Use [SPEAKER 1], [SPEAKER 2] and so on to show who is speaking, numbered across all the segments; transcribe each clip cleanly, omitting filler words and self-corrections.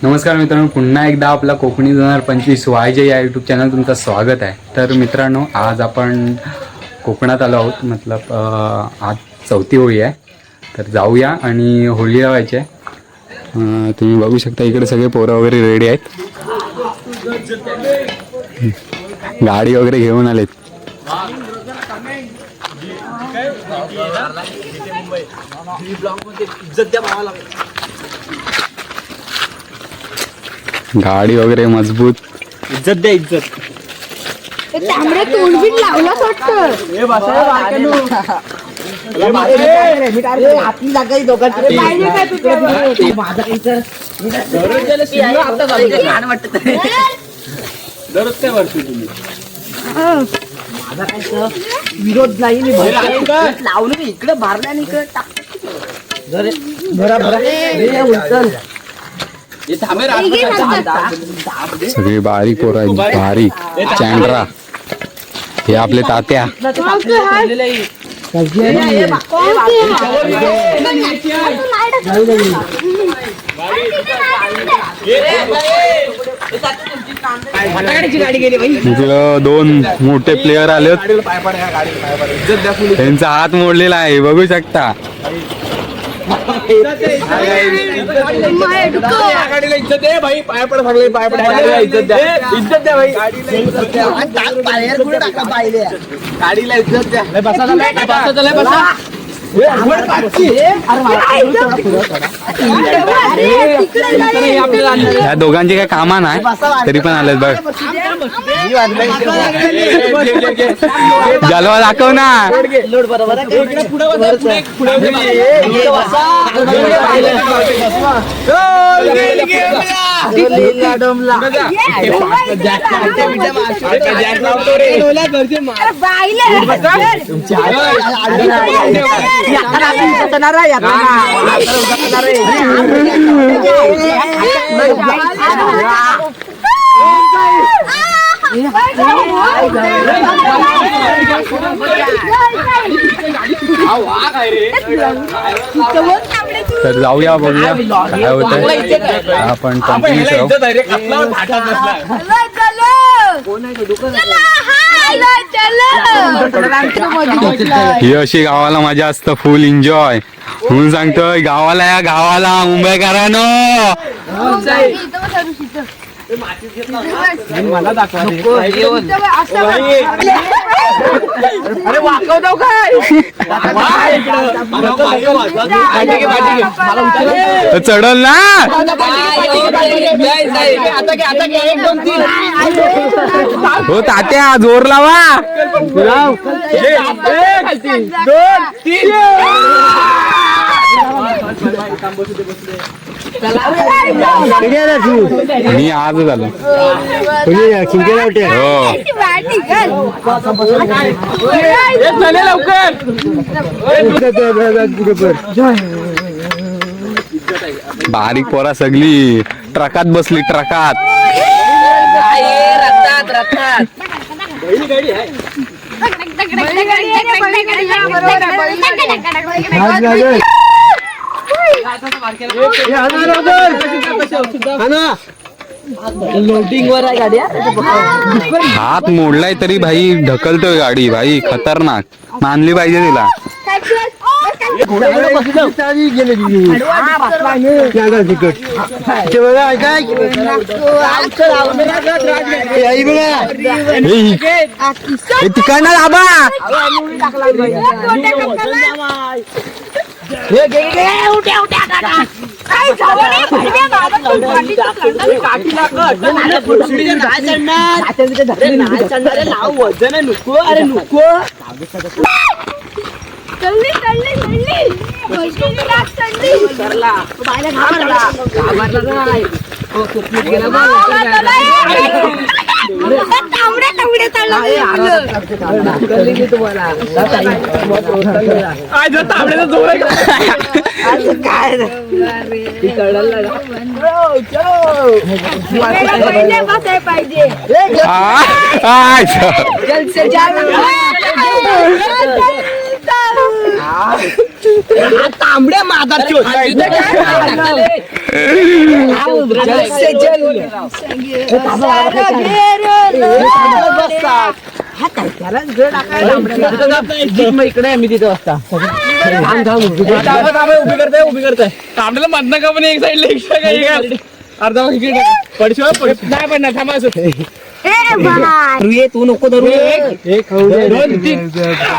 [SPEAKER 1] नमस्कार मित्रांनो, पुन्हा एकदा आपला कोकणी 2025 YJ या यूट्यूब चॅनल तुमचं स्वागत आहे. तर मित्रांनो, आज आपण कोकणात आलो आहोत. मतलब आज चौथी होळी आहे, तर जाऊया आणि होळी लावायची आहे. तुम्ही बघू शकता इकडे सगळे पोरं वगैरे रेडी आहेत, गाडी वगैरे घेऊन आलेत. गाडी वगैरे मजबूत.
[SPEAKER 2] इज्जत द्या, इज्जत.
[SPEAKER 3] तांबडे तोंडबीट लावलाच वाटतं. आपली जागा दोघांची माझा काय विरोध नाही. लावलं इकडे मारल्या आणि इकडे
[SPEAKER 1] सगळी बारीक पोरं आहेत, बारीक चॅंड्रा. हे आपले तात्या. इकडं दोन मोठे प्लेयर आलेत, त्यांचा हात मोडलेला आहे, बघू शकता.
[SPEAKER 2] गाडीला इज्जत दे भाई, पाय पड सगळे, पाय पड. गाडीला इज्जत द्या, इज्जत द्या भाई. गाडीला इज्जत द्या. बसा झालाय, बसा झालाय, बसा.
[SPEAKER 1] या दोघांची काय कामा नाही, तरी पण आलेत बघ. जलवा दाखव ना. तर जाऊया, बघूया काय होतंय. आपण कंटिन्यू ही अशी गावाला मजा असतं, फुल एन्जॉय म्हणून सांगतोय. गावाला या, गावाला मुंबईकरांनो.
[SPEAKER 2] मला दाखवा.
[SPEAKER 3] अरे वाकवतो काय
[SPEAKER 1] चढल ना. हो तात्या, जोर लावा.
[SPEAKER 2] 1 2 3.
[SPEAKER 1] मी आज झालो. बारीक पोरा सगळी ट्रकात बसली, ट्रकात.
[SPEAKER 3] लोडिंग वर आहे गाडी.
[SPEAKER 1] हात मोडलाय तरी भाई ढकलतोय गाडी. भाई खतरनाक, मानली पाहिजे तिला. तिकडनं दाबा.
[SPEAKER 3] वजन नको. अरे नको. चलली चलली चलली पाहिजे. तांबड्या माझा इकडे मी तिथे वाजता
[SPEAKER 2] उभी करताय आपल्याला मधनं का पण एक साईडला एक्स्ट्रा काही अर्धा पडशिवाय नाही पडणार थांबा असं
[SPEAKER 3] तू नको धरू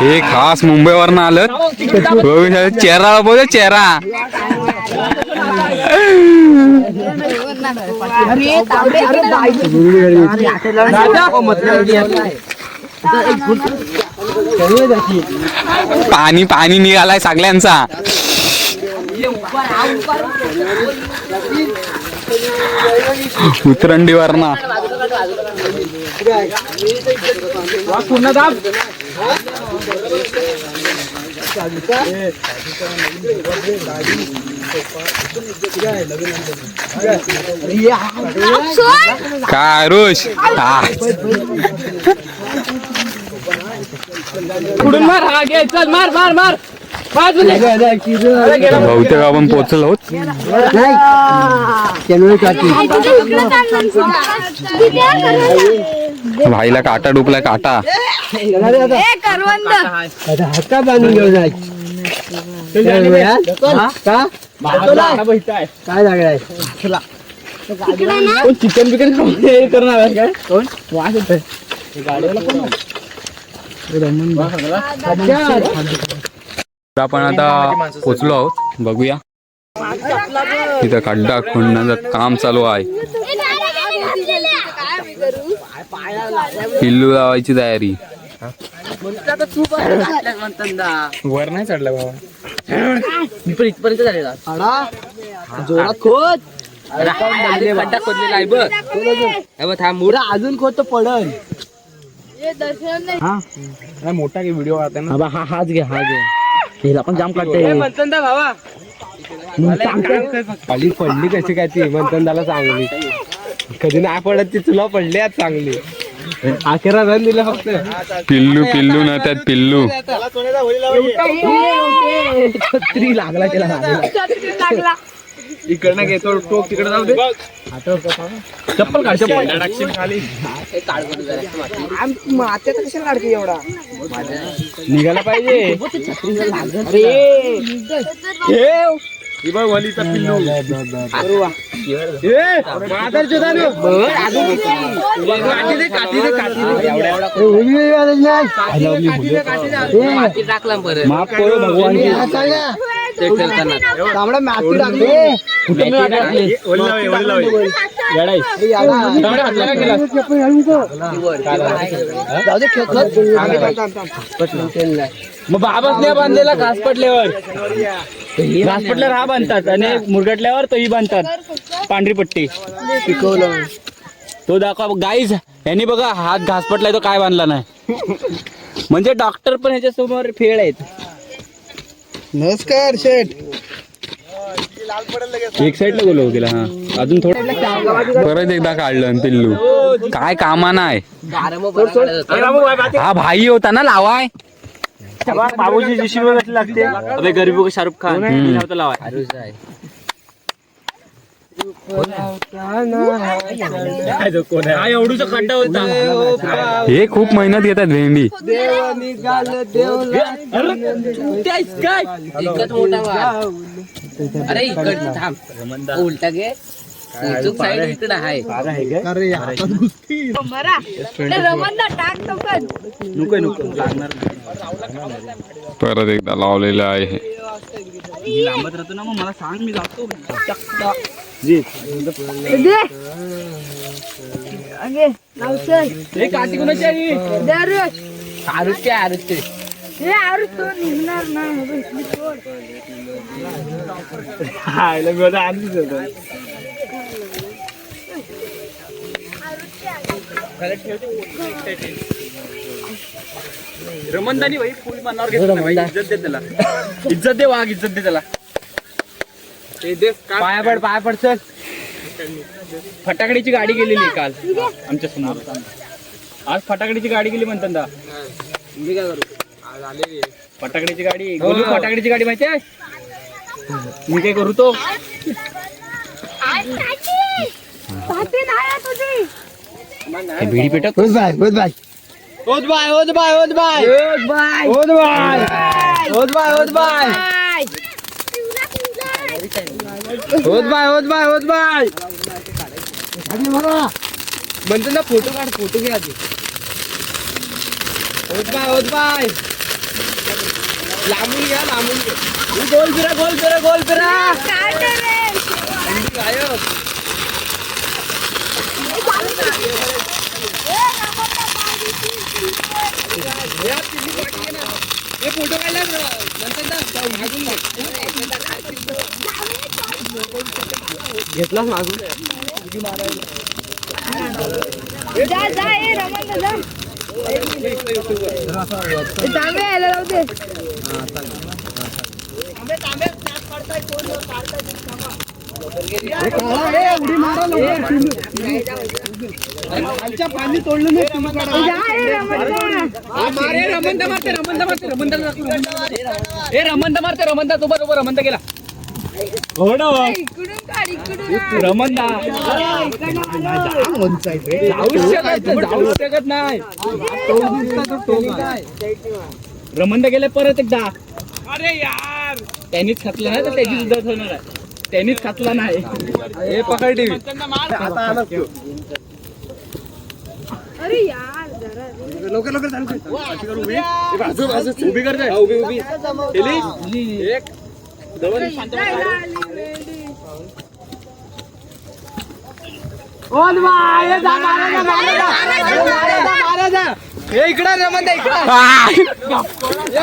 [SPEAKER 1] हे खास मुंबईवरनं आलं चेहरा बोल चेहरा. पाणी पाणी निघालाय सगळ्यांचा. उतरंडीवरना
[SPEAKER 2] पूर्ण दाब
[SPEAKER 1] काय रोष
[SPEAKER 2] कुठून मार हा घे चल मार मार मार
[SPEAKER 1] बहुतेक आपण पोहोचलो आहोत. भाईला काटा डुकलाय काटा.
[SPEAKER 3] हक्का बांधून घेऊन काय लागलाय
[SPEAKER 2] चिकन बिकन खाऊन करणार काय कोण वास येतोय गाडीवाला कोण
[SPEAKER 1] आपण आता पोचलो आहोत. बघूया तिथं खड्डा खोदण्याचं काम चालू आहे. पिल्लू लावायची तयारी.
[SPEAKER 2] वर नाही चढला बाबा
[SPEAKER 3] मी पण इथपर्यंत झालेला जोरात खोद खड्डा खोदलेला आहे बघ थांब मोठा अजून खोद तो पडल.
[SPEAKER 2] मोठा की व्हिडिओ आता ना
[SPEAKER 3] हा हाच घे हा घे हिला पण जाम काढते
[SPEAKER 2] भावा
[SPEAKER 4] खाली पडली कशी काय ती मंथनदाला चांगली कधी नाही पडत ती तुला पडली आज चांगली. अखेरा रन दिला फक्त.
[SPEAKER 1] पिल्लू पिल्लू ना त्यात पिल्लू.
[SPEAKER 3] छत्री लागला त्याला
[SPEAKER 2] इकडनं घेतो टोक तिकडे जाऊ दे चप्पल काढ चप्पल खाली
[SPEAKER 3] मात्याचा कशाला काढते एवढा
[SPEAKER 2] निघायला पाहिजे वलीचा पिल्लू
[SPEAKER 3] माफ करो भगवान तांबडा माती टाकले
[SPEAKER 2] मग बाबाच नाही बांधलेला घास पडल्यावर घास पडल्यावर हा बांधतात आणि मुरगटल्यावर तोही बांधतात पांढरी पट्टी
[SPEAKER 3] पिकवलं
[SPEAKER 2] तो दाखवा गाईज यांनी बघा हात घास पडलाय तो काय बांधला नाही म्हणजे डॉक्टर पण ह्याच्या समोर फेळ आहेत.
[SPEAKER 4] नमस्कार शेठ.
[SPEAKER 1] एक साईडला बोलव गेला. हा अजून थोडं परत एकदा काढलं पिल्लू. काय कामा नाही. हा भाई होता ना लावाय.
[SPEAKER 2] बाबूजी जिशी लागते अबे गरीबो को शाहरुख खान लावाय एवढूचा खड्डा होता.
[SPEAKER 1] हे खूप मेहनत घेतात भेंडी.
[SPEAKER 3] अरे इकडे थांब उलटा घे साईड इकडे आहे
[SPEAKER 1] परत एकदा लावलेलं आहे हे.
[SPEAKER 2] लांबत राहतो ना मग मला सांग मी जातो काठी कोणाची आहे
[SPEAKER 3] आरुष्य आरुष्य
[SPEAKER 2] रमणदानी भाई फुल मनावर घेतलं नाही भाई. इज्जत दे त्याला इज्जत दे वाघ इज्जत दे त्याला पाया पड चल. फटाकड्याची गाडी गेलेली काल आमच्या समोर. आज फटाकड्याची गाडी गेली म्हणतात.
[SPEAKER 4] मी काय करू आज आले
[SPEAKER 2] फटाकड्याची गाडी गोलू फटाकड्याची गाडी माहिती आहे मी काय करू तो बिडी पेटक
[SPEAKER 4] म्हणतो ना फोटो काढ फोटो घे आधी होत बाय लांबून घ्या गोल फिरा गायब फोटो काढला घेतला मागून पाणी तोडलं
[SPEAKER 2] रमंदा तो बरोबर रमंदा गेला रमंदा जाऊ शकत नाही रमंदा गेले परत एकदा अरे यार त्यांनीच खातलं नाही तर त्याची सुद्धा होणार आहे त्यांनीच खातला नाही
[SPEAKER 4] हे पकड
[SPEAKER 5] अरे यार
[SPEAKER 4] उभी कर दे उभी एक इकडे रमंदा इकडे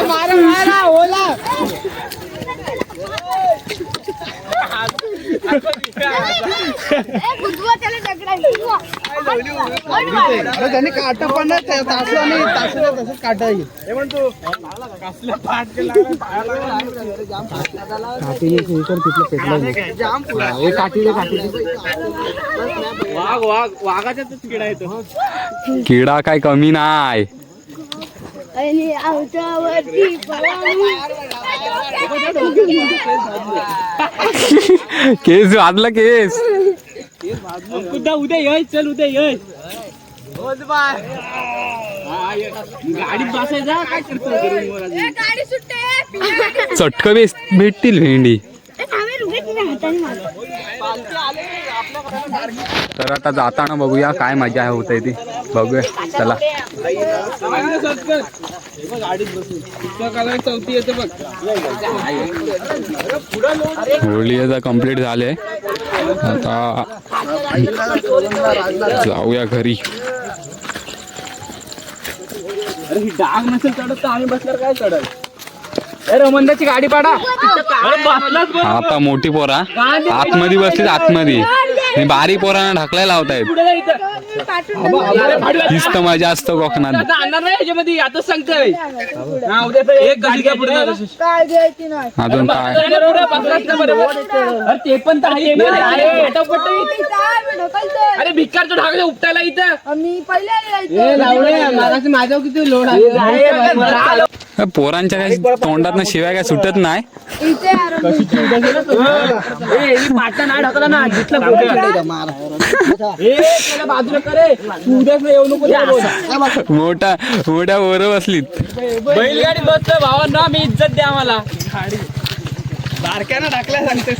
[SPEAKER 4] मारा ओला त्यांनी काट पण तसंच काटा
[SPEAKER 2] वाघाच्याच किडा येतो
[SPEAKER 1] किडा काय कमी नाही
[SPEAKER 5] आणि आमच्यावरती
[SPEAKER 1] केस वाजला केस
[SPEAKER 2] उद्या ये चल उद्या ये गाडीत बसायचा काय करतो
[SPEAKER 5] गाडी सुटते
[SPEAKER 1] चटक भेटतील भेंडी तर आता जाताना बघूया काय मजा होते ती बघूया चला होळी आता कंप्लीट झाले आता जाऊया घरी
[SPEAKER 2] अरे ही डाग नसेल चढत तर आम्ही बसल्यावर काय चढत रमंदाची गाडी पाडा
[SPEAKER 1] आता मोठी पोरा आतमध्ये बसलीत आतमध्ये आणि बारीक पोरांना ढकलायला लावतायत दिसत मजा असतो कोकणात
[SPEAKER 2] आणणार नाही ह्याच्यामध्ये आताच सांगतोय एक गाडी काय पुढे
[SPEAKER 5] काय घ्यायची नाही
[SPEAKER 1] अजून काय
[SPEAKER 2] ते पण अरे भिकारचं ढाकले उपटायला इथं
[SPEAKER 5] मी पहिले
[SPEAKER 4] माझ्या किती लोड आहे
[SPEAKER 1] पोरांच्या काही तोंडात शिवाय काय सुटत नाही
[SPEAKER 5] इथे
[SPEAKER 2] पाटा ना ढकला ना बाजूला करे उद्याच येऊ नको
[SPEAKER 1] मोठ्या वर बसलीत
[SPEAKER 2] बैलगाडी बसतोय भावांना मी इज्जत द्या आम्हाला
[SPEAKER 4] बारक्यानं ढकल्या सांगते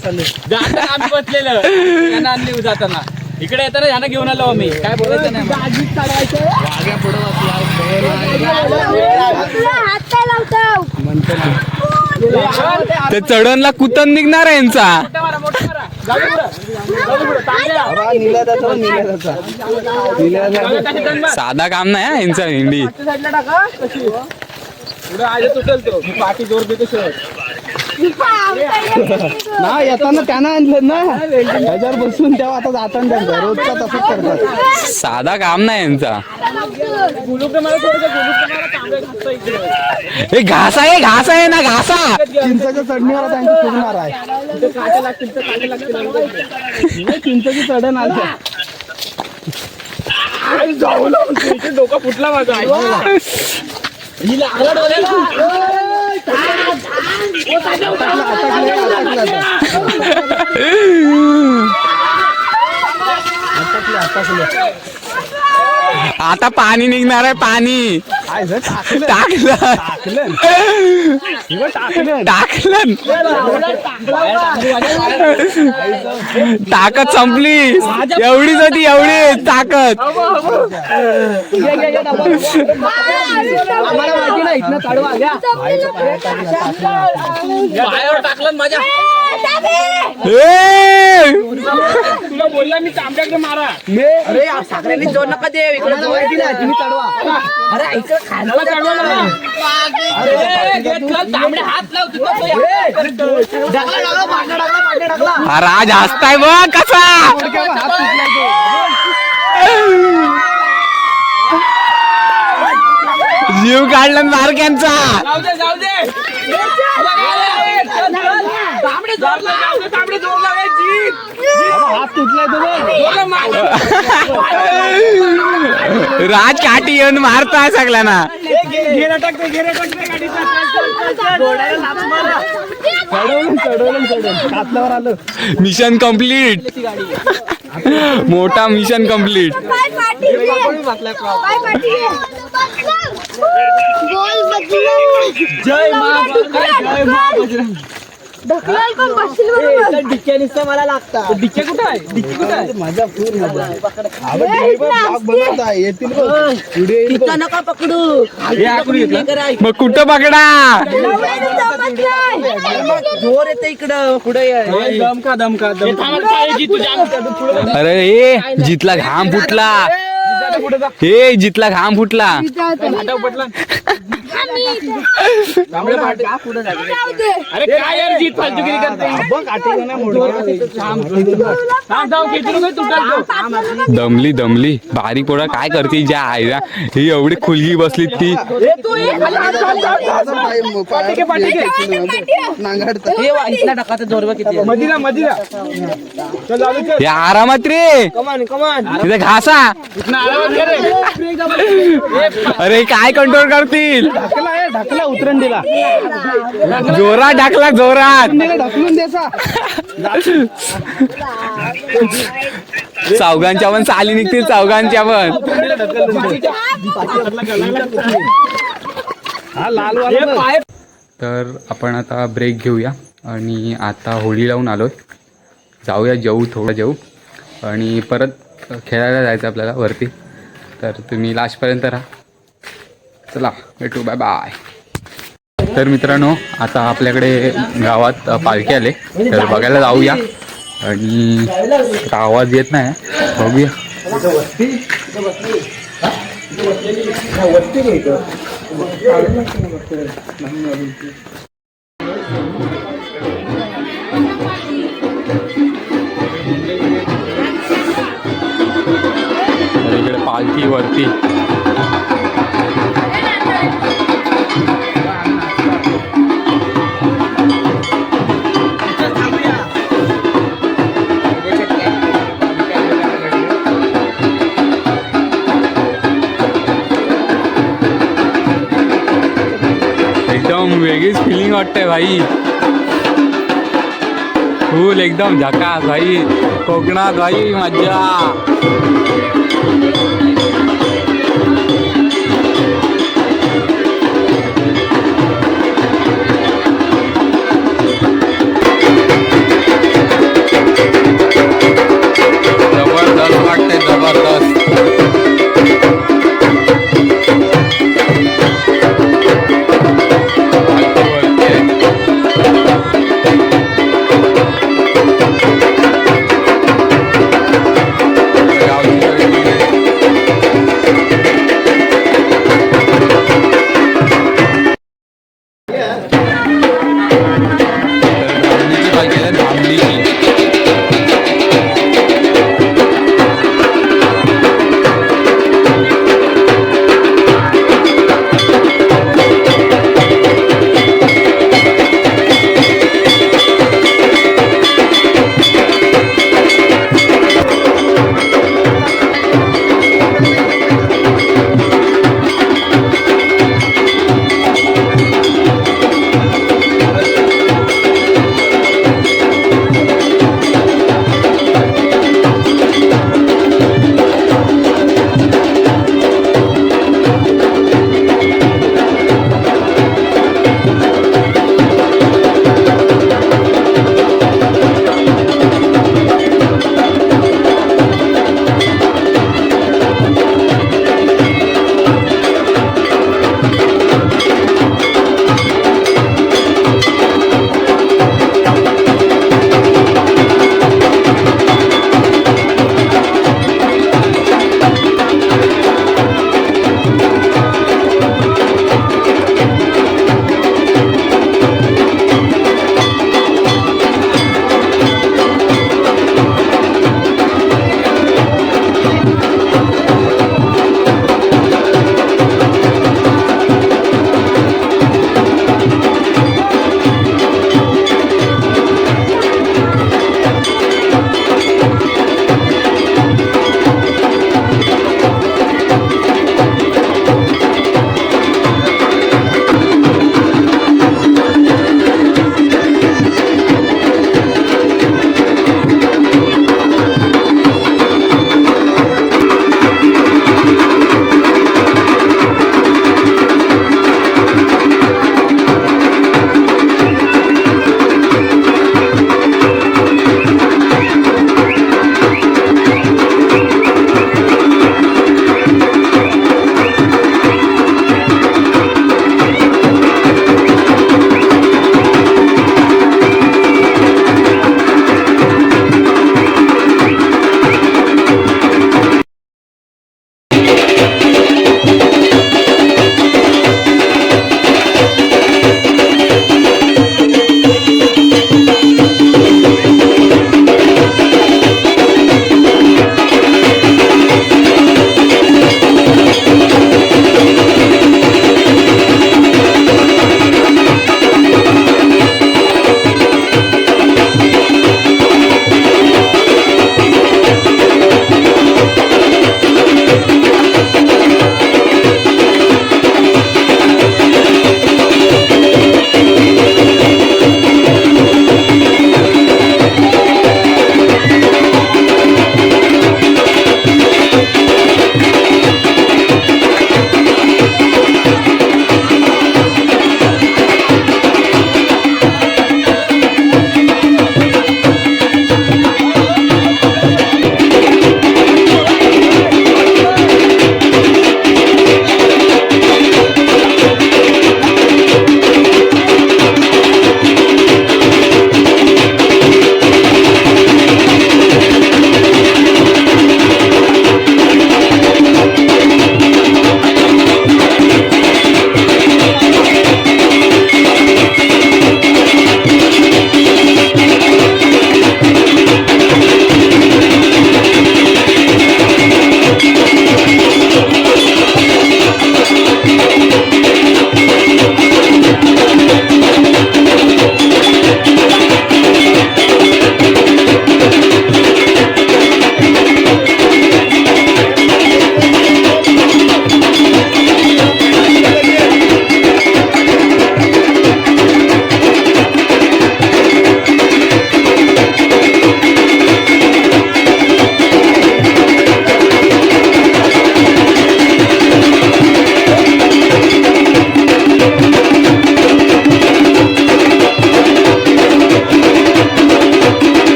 [SPEAKER 2] जाताना आम्ही बसलेलं त्यांना आणली जाताना इकडे येताना ह्यानं घेऊन आलो आम्ही काय बोलायचं नाही
[SPEAKER 5] हात काय लावतो
[SPEAKER 1] ते चढणला कुतन निघणार आहे यांचा साधा काम नाही हा यांचा हिंडी
[SPEAKER 2] पाठी जोर देतो
[SPEAKER 4] ना येताना त्यांना आणलं ना ह्याच्यावर बसून तेव्हा आता जाताना त्यांचा रोजचा तसंच करतात
[SPEAKER 1] साधा काम नाही यांचा हे घास आहे ना घासा
[SPEAKER 4] चिंचेच्या चढणीवर त्यांची फुगणार आहे चिंचेची चढण आली
[SPEAKER 2] डोका फुटला माझा
[SPEAKER 1] आता पाणी निघणार आहे, पाणी टाकलं ताकद संपली, एवढीच होती, एवढी ताकद.
[SPEAKER 3] पायावर टाकलं माझ्या.
[SPEAKER 2] तुला बोलला मी तांब्याकडे मारा.
[SPEAKER 3] अरे साखरेने जोर नका दे इकडे अरे इकडे खायला चढवा ना. तांबडे हात लावतो.
[SPEAKER 1] हा राज हसताय बघ कसा. जीव काढला मारक्यांचा.
[SPEAKER 3] जाऊ दे तांबडे जोर लावायची.
[SPEAKER 1] राज काठी येऊन मारताय सगळ्यांना. Mission complete. मोठा मिशन कम्प्लीट.
[SPEAKER 3] जय ढकलाल पण बसशील बरोबर. डिक्क्या निसतं मला लागतात. डिक्क्या कुठं आहे? डिक्की कुठं आहे? माझ्या पूर्ण तिथं नका पकडू.
[SPEAKER 1] मग कुठं पकडा.
[SPEAKER 3] जोर येते इकडं पुढे.
[SPEAKER 1] अरे हे जितला घाम फुटला. हे जितला घाम फुटला.
[SPEAKER 2] अरे काय यार जीत फालतूगिरी करते.
[SPEAKER 1] दमली दमली बारीक पोळा काय करते ज्या आईला. ही एवढी खुलगी बसली ती. हे आरामात रे. तिथे घासा. अरे काय कंट्रोल करतील.
[SPEAKER 4] ढकला उतरण दिला.
[SPEAKER 1] जोरात ढकला, जोरात
[SPEAKER 4] ढकलून द्यायचा.
[SPEAKER 1] चौघांच्या पण चाली निघतील, चौघांच्या पण.
[SPEAKER 4] हा लाल वाला.
[SPEAKER 1] तर आपण आता ब्रेक घेऊया आणि आता होळी लावून आलोय. जाऊया, जेऊ, थोडं जेऊ आणि परत खेळायला जायचं आपल्याला वरती. तर तुम्ही लास्टपर्यंत राहा. चला भेटू, बाय बाय. तर मित्रांनो आता आपल्याकडे गावात पालखी आले, तर बघायला जाऊया. आणि आवाज येत नाही, बघूया. तर इकडे पालखी वरती. एकदम वेगळीच फिलिंग वाटते भाई. फुल एकदम झकास भाई. कोकणात भाई मज्जा. जबरदस्त वाटते, जबरदस्त.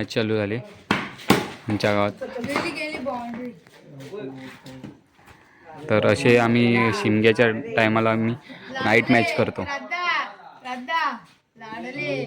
[SPEAKER 1] मॅच चालू झाली आमच्या गावात.
[SPEAKER 5] गेली गेली बाउंड्री.
[SPEAKER 1] तर असे आम्ही शिमग्याच्या टायमाला आम्ही नाईट मॅच करतो.
[SPEAKER 5] राधा राधा लाडले.